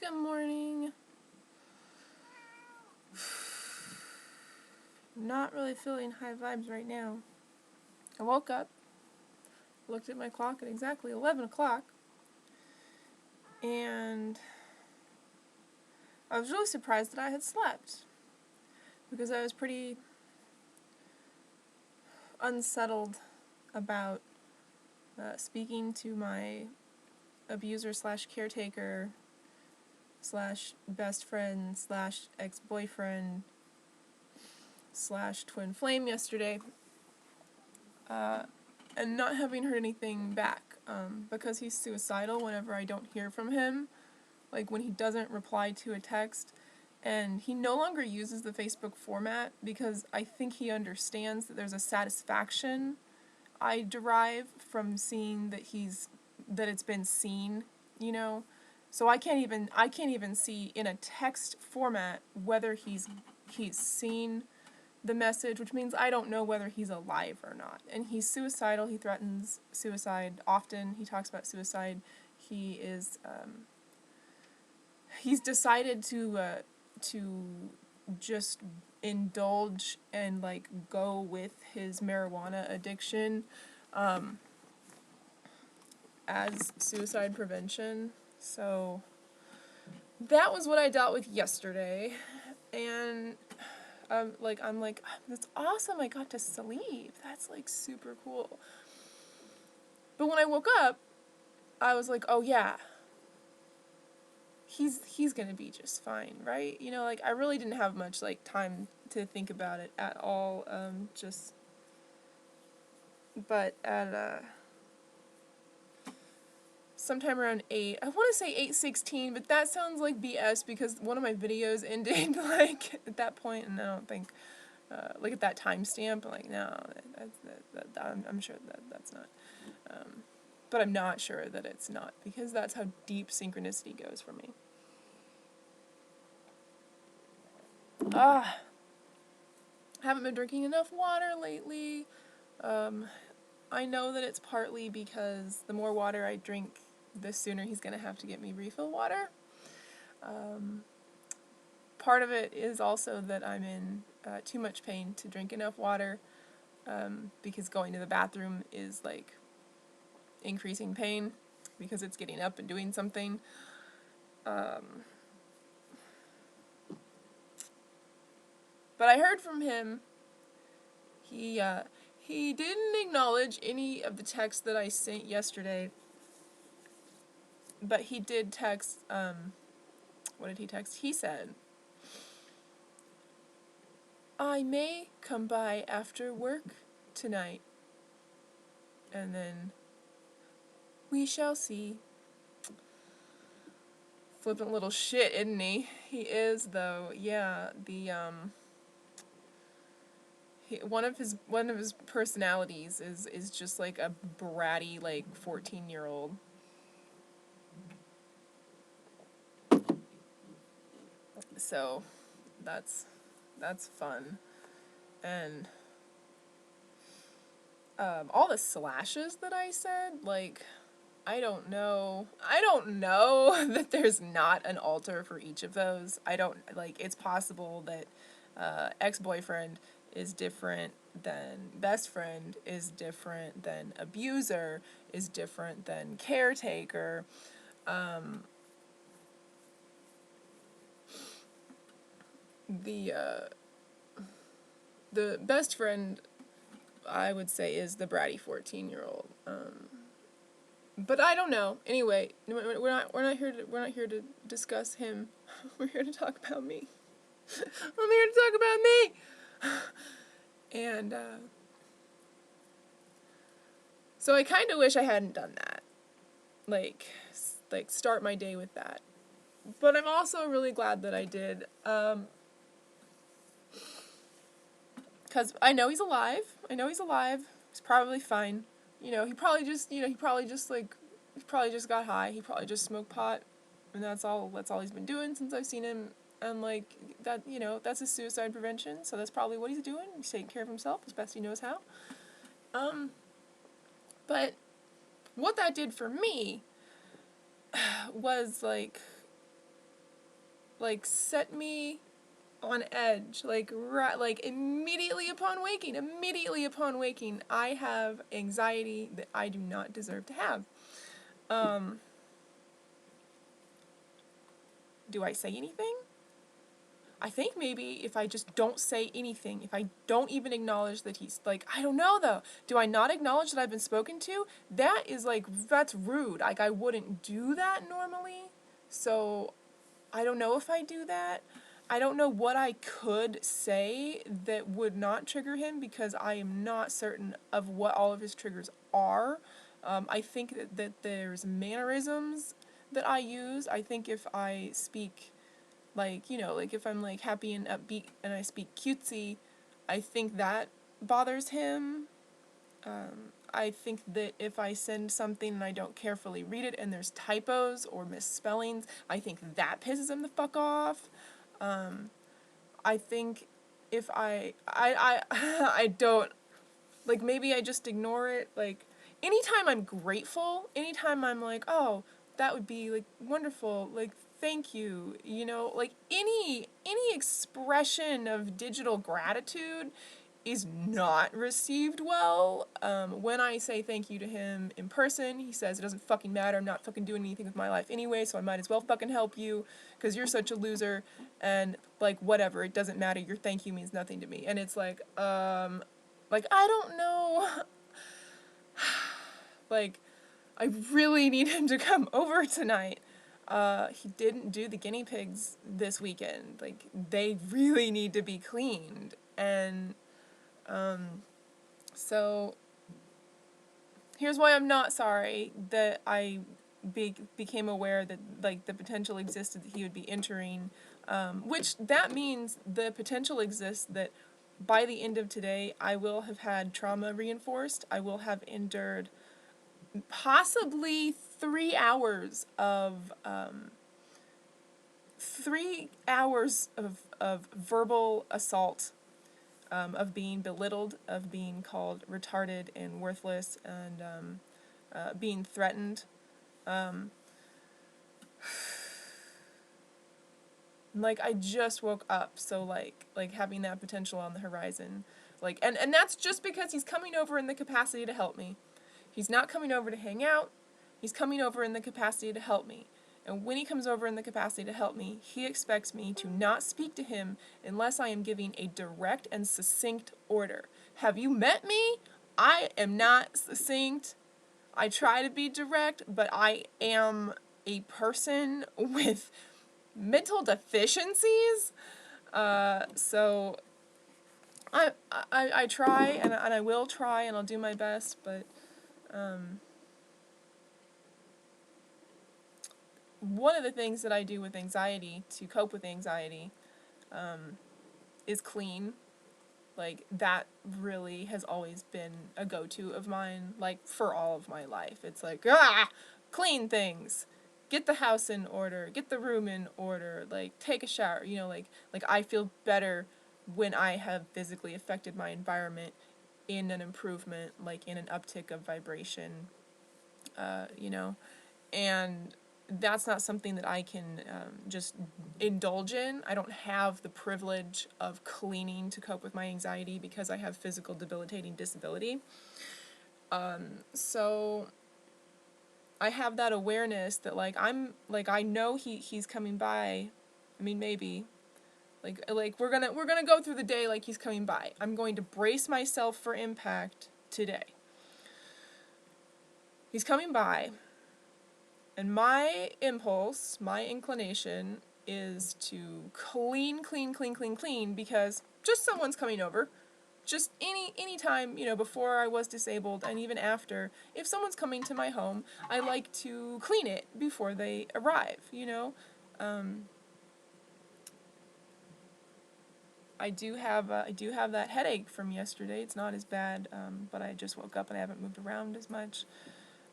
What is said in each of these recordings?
Good morning. Not really feeling high vibes right now. I woke up, looked at my clock at exactly 11 o'clock, and I was really surprised that I had slept because I was pretty unsettled about speaking to my abuser slash caretaker slash best friend slash ex-boyfriend slash twin flame yesterday, and not having heard anything back, because he's suicidal whenever I don't hear from him, like when he doesn't reply to a text, and he no longer uses the Facebook format because I think he understands that there's a satisfaction I derive from seeing that it's been seen, you know? So I can't even see in a text format whether he's seen the message, which means I don't know whether he's alive or not. And he's suicidal. He threatens suicide often. He talks about suicide. He is he's decided to just indulge and like go with his marijuana addiction as suicide prevention. So that was what I dealt with yesterday, and I'm like, that's awesome, I got to sleep. That's like super cool. But when I woke up, I was like, oh yeah, he's gonna be just fine, right? You know, like I really didn't have much like time to think about it at all. But at sometime around 8, I want to say 8:16, but that sounds like BS because one of my videos ended like at that point, and I don't think like at that timestamp. I'm like, no, I'm sure that's not. But I'm not sure that it's not, because that's how deep synchronicity goes for me. I haven't been drinking enough water lately. I know that it's partly because the more water I drink, the sooner he's going to have to get me refill water. Part of it is also that I'm in too much pain to drink enough water, because going to the bathroom is like increasing pain because it's getting up and doing something. But I heard from him. He didn't acknowledge any of the texts that I sent yesterday, but he did text, what did he text? He said, I may come by after work tonight, and then we shall see. Flippant little shit, isn't he? He is, though. Yeah, one of his personalities is just like a bratty, like 14-year-old. So that's fun. And all the slashes that I said, like, I don't know that there's not an alter for each of those. It's possible that ex-boyfriend is different than best friend, is different than abuser, is different than caretaker. The best friend, I would say, is the bratty 14-year-old. But I don't know. Anyway, we're not here to discuss him. We're here to talk about me. I'm here to talk about me. And so I kind of wish I hadn't done that. Like start my day with that. But I'm also really glad that I did. Because I know he's alive. He's probably fine. You know, he probably just got high. He probably just smoked pot, and that's all he's been doing since I've seen him. And like that, you know, that's his suicide prevention. So that's probably what he's doing. He's taking care of himself as best he knows how. But what that did for me was like like set me on edge, like immediately upon waking, I have anxiety that I do not deserve to have. Do I say anything? I think maybe if I just don't say anything, if I don't even acknowledge that he's, like, I don't know though. Do I not acknowledge that I've been spoken to? That is, like, that's rude. Like, I wouldn't do that normally. So, I don't know if I do that. I don't know what I could say that would not trigger him, because I am not certain of what all of his triggers are. I think that there's mannerisms that I use. I think if I speak, like, you know, like if I'm like happy and upbeat and I speak cutesy, I think that bothers him. I think that if I send something and I don't carefully read it and there's typos or misspellings, I think that pisses him the fuck off. I think if I don't, like, maybe I just ignore it. Like, anytime I'm grateful, anytime I'm like, oh, that would be, like, wonderful, like, thank you, you know, like, any expression of digital gratitude is not received well. When I say thank you to him in person, he says, it doesn't fucking matter, I'm not fucking doing anything with my life anyway, so I might as well fucking help you, because you're such a loser, and, like, whatever, it doesn't matter, your thank you means nothing to me. And it's like, I don't know, like, I really need him to come over tonight. He didn't do the guinea pigs this weekend. Like, they really need to be cleaned. And, so, here's why I'm not sorry that I became aware that, like, the potential existed that he would be entering, which that means the potential exists that by the end of today, I will have had trauma reinforced. I will have endured possibly 3 hours of 3 hours of verbal assault, of being belittled, of being called retarded and worthless, and being threatened. Like, I just woke up, so like having that potential on the horizon, like, and that's just because he's coming over in the capacity to help me. He's not coming over to hang out. He's coming over in the capacity to help me. And when he comes over in the capacity to help me, he expects me to not speak to him unless I am giving a direct and succinct order. Have you met me? I am not succinct. I try to be direct, but I am a person with mental deficiencies. So I try, and I will try, and I'll do my best, but one of the things that I do with anxiety, to cope with anxiety, is clean. Like, that really has always been a go-to of mine, like, for all of my life. It's like, clean things. Get the house in order. Get the room in order. Like, take a shower. You know, like I feel better when I have physically affected my environment in an improvement, like in an uptick of vibration, you know, and that's not something that I can just indulge in. I don't have the privilege of cleaning to cope with my anxiety because I have physical debilitating disability. So I have that awareness that, like, I know he's coming by. I mean, maybe. Like we're gonna go through the day like he's coming by. I'm going to brace myself for impact today. He's coming by. And my impulse, my inclination, is to clean, because just someone's coming over. Just any time, you know, before I was disabled and even after, if someone's coming to my home, I like to clean it before they arrive, you know. I do have that headache from yesterday. It's not as bad, but I just woke up and I haven't moved around as much.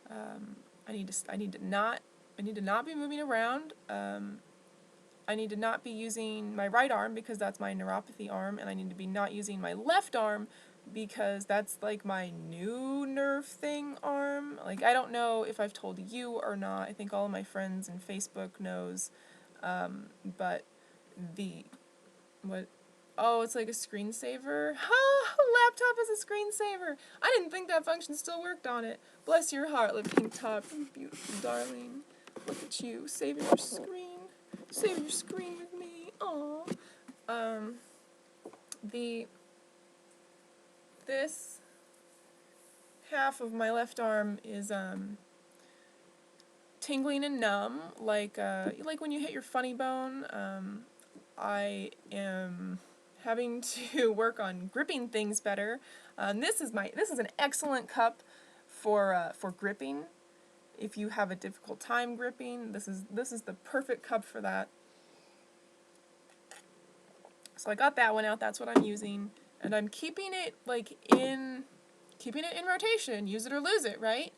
I need to not be moving around. I need to not be using my right arm because that's my neuropathy arm, and I need to be not using my left arm because that's, like, my new nerve thing arm. Like, I don't know if I've told you or not. I think all of my friends and Facebook knows, but the, what, oh, it's like a screensaver. Ha! Laptop is a screensaver. I didn't think that function still worked on it. Bless your heart, little pink top. You beautiful darling. Look at you, saving your screen. Saving your screen with me. Aw. This half of my left arm is, tingling and numb, like when you hit your funny bone. I am having to work on gripping things better. This is an excellent cup for gripping. If you have a difficult time gripping, this is the perfect cup for that. So I got that one out. That's what I'm using, and I'm keeping it in rotation. Use it or lose it, right?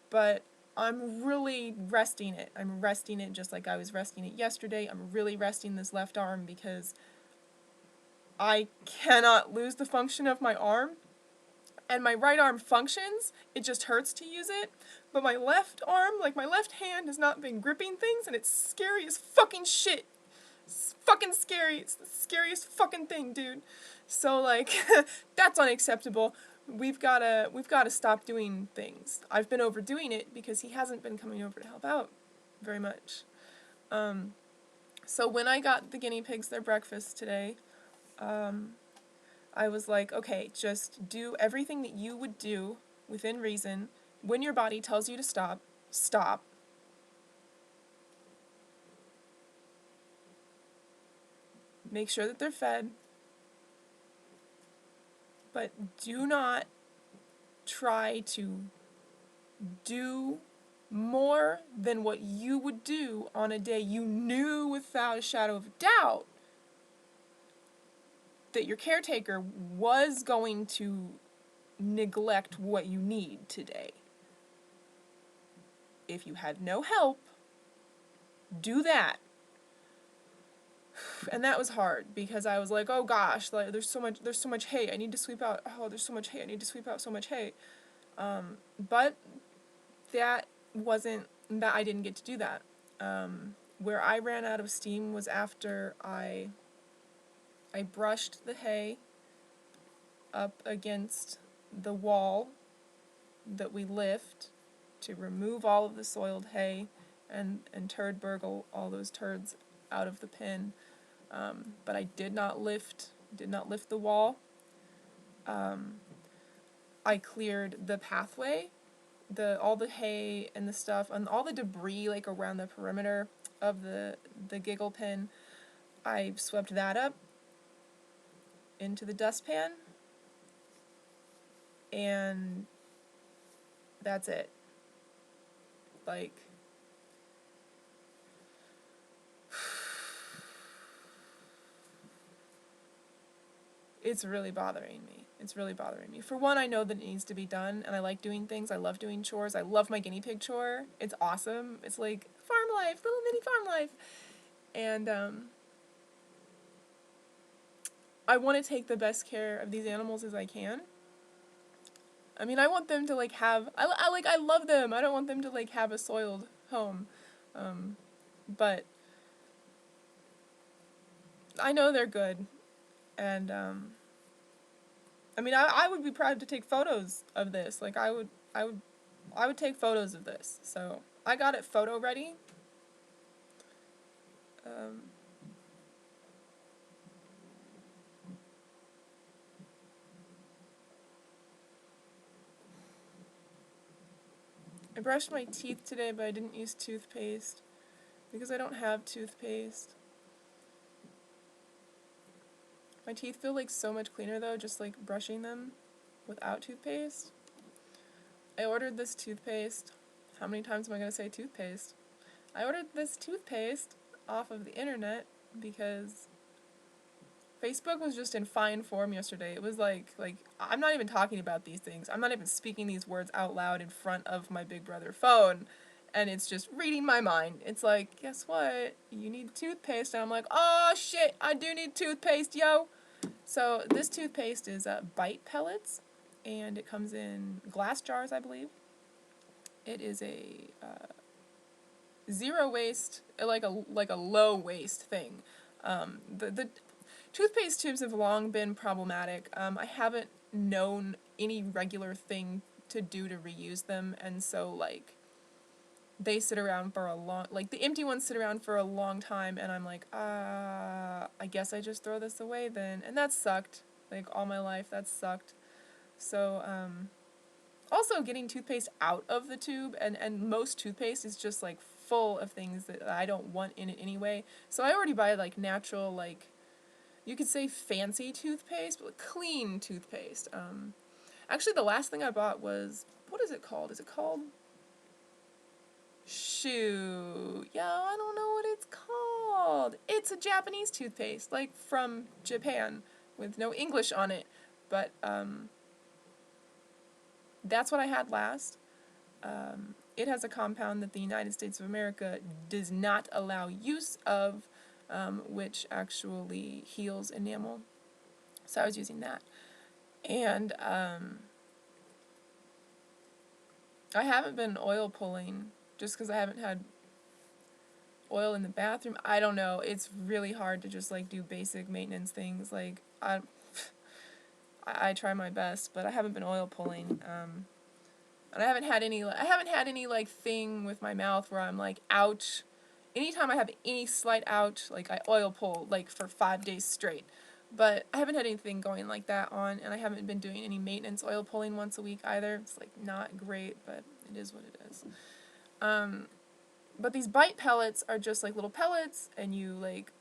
But I'm really resting it. I'm resting it just like I was resting it yesterday. I'm really resting this left arm because I cannot lose the function of my arm. And my right arm functions, it just hurts to use it. But my left arm, my left hand has not been gripping things, and it's scary as fucking shit. It's fucking scary. It's the scariest fucking thing, dude. So, that's unacceptable. We've gotta stop doing things. I've been overdoing it because he hasn't been coming over to help out very much. So when I got the guinea pigs their breakfast today, I was like, okay, just do everything that you would do within reason. When your body tells you to stop, stop. Make sure that they're fed. But do not try to do more than what you would do on a day you knew without a shadow of a doubt that your caretaker was going to neglect what you need today. If you had no help, do that. And that was hard because I was like, oh gosh, there's so much hay. I need to sweep out. Oh, there's so much hay. I need to sweep out so much hay. But that wasn't that I didn't get to do that. Where I ran out of steam was after I brushed the hay up against the wall that we lift to remove all of the soiled hay and turd burgle all those turds out of the pen. But I did not lift the wall. I cleared the pathway, all the hay and the stuff and all the debris around the perimeter of the giggle pen. I swept that up into the dustpan, and that's it. It's really bothering me. It's really bothering me. For one, I know that it needs to be done, and I like doing things. I love doing chores. I love my guinea pig chore. It's awesome. It's like farm life, little mini farm life. And I want to take the best care of these animals as I can. I mean, I want them to have. I love them. I don't want them to have a soiled home, but I know they're good, and I mean, I would be proud to take photos of this. I would take photos of this. So I got it photo ready. I brushed my teeth today, but I didn't use toothpaste because I don't have toothpaste. My teeth feel so much cleaner though, just brushing them without toothpaste. I ordered this toothpaste. How many times am I going to say toothpaste? I ordered this toothpaste off of the internet because Facebook was just in fine form yesterday. It was I'm not even talking about these things. I'm not even speaking these words out loud in front of my big brother phone. And it's just reading my mind. It's guess what? You need toothpaste. And I'm like, oh shit, I do need toothpaste, yo. So this toothpaste is Bite Pellets. And it comes in glass jars, I believe. It is a zero waste, like a low waste thing. The toothpaste tubes have long been problematic. I haven't known any regular thing to do to reuse them, and so, like, they sit around for a long, like, the empty ones sit around for a long time, and I'm like, I guess I just throw this away then, and that sucked, like, all my life, that sucked. So, also getting toothpaste out of the tube, and most toothpaste is just, like, full of things that I don't want in it anyway, so I already buy, like, natural, like, you could say fancy toothpaste, but clean toothpaste. Actually, the last thing I bought was, what is it called? Is it called? Shoot. Yeah, I don't know what it's called. It's a Japanese toothpaste, like from Japan, with no English on it. But, that's what I had last. It has a compound that the United States of America does not allow use of, which actually heals enamel. So I was using that. And, I haven't been oil pulling just because I haven't had oil in the bathroom. I don't know. It's really hard to just, like, do basic maintenance things. Like, I try my best, but I haven't been oil pulling. And I haven't had any, like, thing with my mouth where I'm like, ouch. Anytime I have any slight ouch, like, I oil pull, like, for 5 days straight. But I haven't had anything going like that on, and I haven't been doing any maintenance oil pulling once a week either. It's, like, not great, but it is what it is. But these bite pellets are just, like, little pellets, and you, like,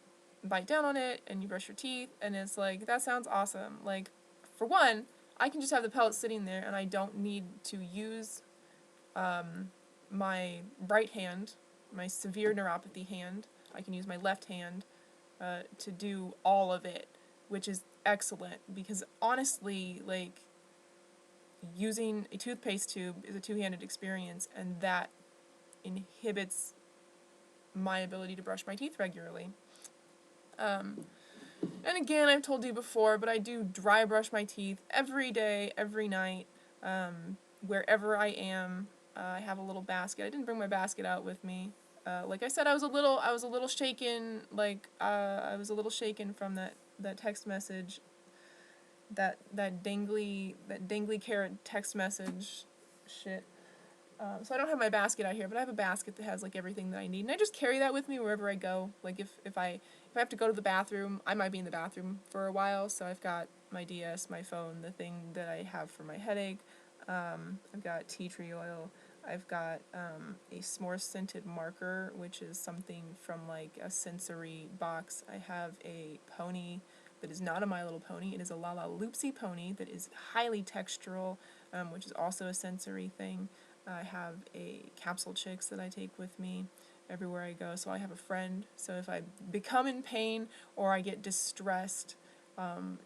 bite down on it, and you brush your teeth, and it's, like, that sounds awesome. Like, for one, I can just have the pellets sitting there, and I don't need to use, my right hand, my severe neuropathy hand. I can use my left hand, to do all of it, which is excellent, because honestly, like, using a toothpaste tube is a two-handed experience, and that inhibits my ability to brush my teeth regularly. And again, I've told you before, but I do dry brush my teeth every day, every night, wherever I am. I have a little basket. I didn't bring my basket out with me. Like I said, I was a little shaken. Like, I was a little shaken from that text message. That dangly carrot text message shit. So I don't have my basket out here, but I have a basket that has, like, everything that I need, and I just carry that with me wherever I go. Like, if I have to go to the bathroom, I might be in the bathroom for a while, so I've got my DS, my phone, the thing that I have for my headache. I've got tea tree oil. I've got a s'more scented marker, which is something from, like, a sensory box. I have a pony that is not a My Little Pony. It is a Lala Loopsy pony that is highly textural, which is also a sensory thing. I have a capsule chicks that I take with me everywhere I go. So I have a friend. So if I become in pain or I get distressed,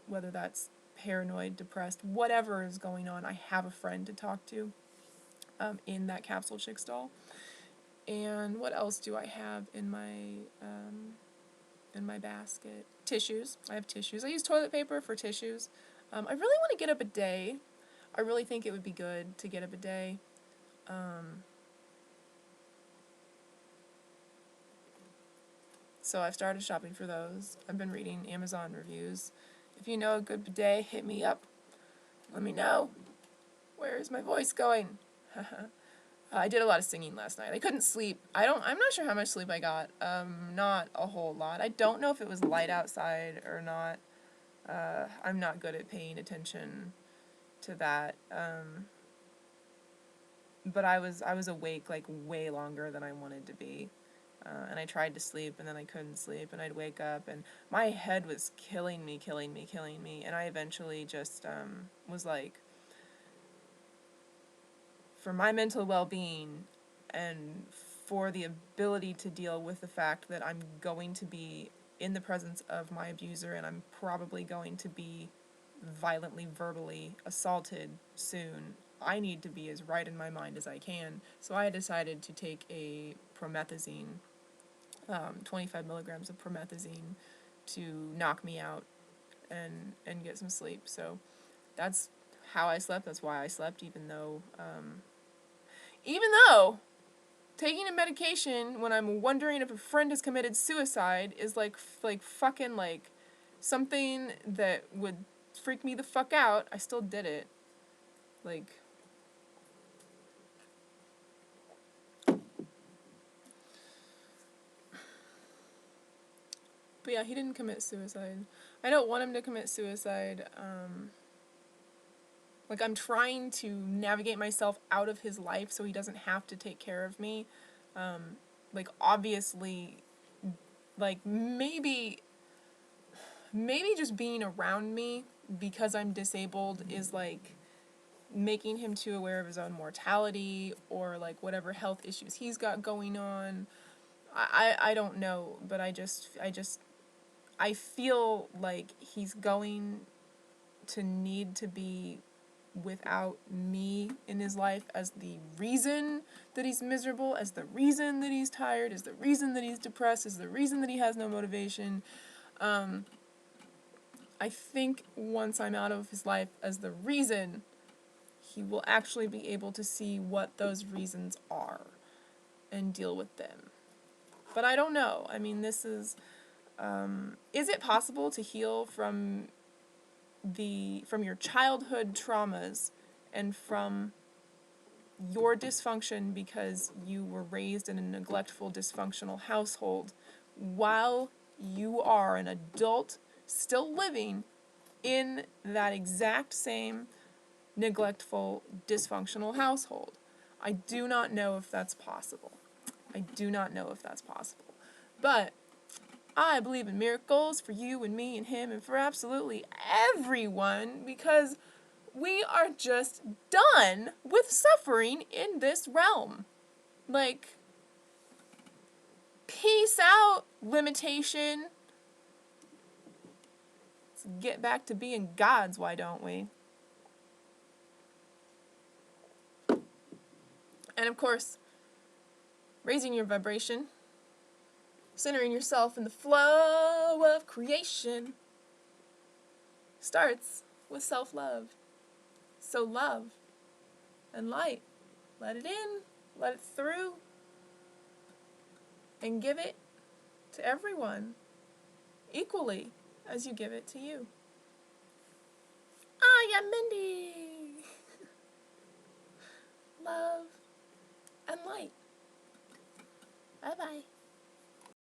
whether that's paranoid, depressed, whatever is going on, I have a friend to talk to, in that capsule chick stall. And what else do I have in my basket? Tissues. I have tissues. I use toilet paper for tissues. I really want to get a bidet. I really think it would be good to get a bidet. So I've started shopping for those. I've been reading Amazon reviews. If you know a good bidet, hit me up. Let me know. Where is my voice going? I did a lot of singing last night. I couldn't sleep. I'm not sure how much sleep I got. Not a whole lot. I don't know if it was light outside or not. I'm not good at paying attention to that. But I was awake, like, way longer than I wanted to be. And I tried to sleep, and then I couldn't sleep, and I'd wake up, and my head was killing me, and I eventually just, was like, for my mental well-being, and for the ability to deal with the fact that I'm going to be in the presence of my abuser, and I'm probably going to be violently, verbally assaulted soon, I need to be as right in my mind as I can. So I decided to take a promethazine, 25 milligrams of promethazine, to knock me out and get some sleep. So that's how I slept. That's why I slept, even though taking a medication when I'm wondering if a friend has committed suicide is like fucking like something that would freak me the fuck out. I still did it. Like, but yeah, he didn't commit suicide. I don't want him to commit suicide. Like, I'm trying to navigate myself out of his life so he doesn't have to take care of me. Like, obviously, like, maybe just being around me because I'm disabled is, like, making him too aware of his own mortality or, like, whatever health issues he's got going on. I don't know, but I feel like he's going to need to be without me in his life as the reason that he's miserable, as the reason that he's tired, as the reason that he's depressed, as the reason that he has no motivation. I think once I'm out of his life as the reason, he will actually be able to see what those reasons are and deal with them. But I don't know. I mean, this is it possible to heal from your childhood traumas and from your dysfunction because you were raised in a neglectful, dysfunctional household while you are an adult still living in that exact same neglectful, dysfunctional household? I do not know if that's possible. But I believe in miracles for you and me and him and for absolutely everyone because we are just done with suffering in this realm. Like, peace out, limitation. Let's get back to being gods, why don't we? And of course, raising your vibration, centering yourself in the flow of creation, starts with self-love. So love and light. Let it in, let it through, and give it to everyone equally as you give it to you. I am Mindy. Love and light. Bye-bye.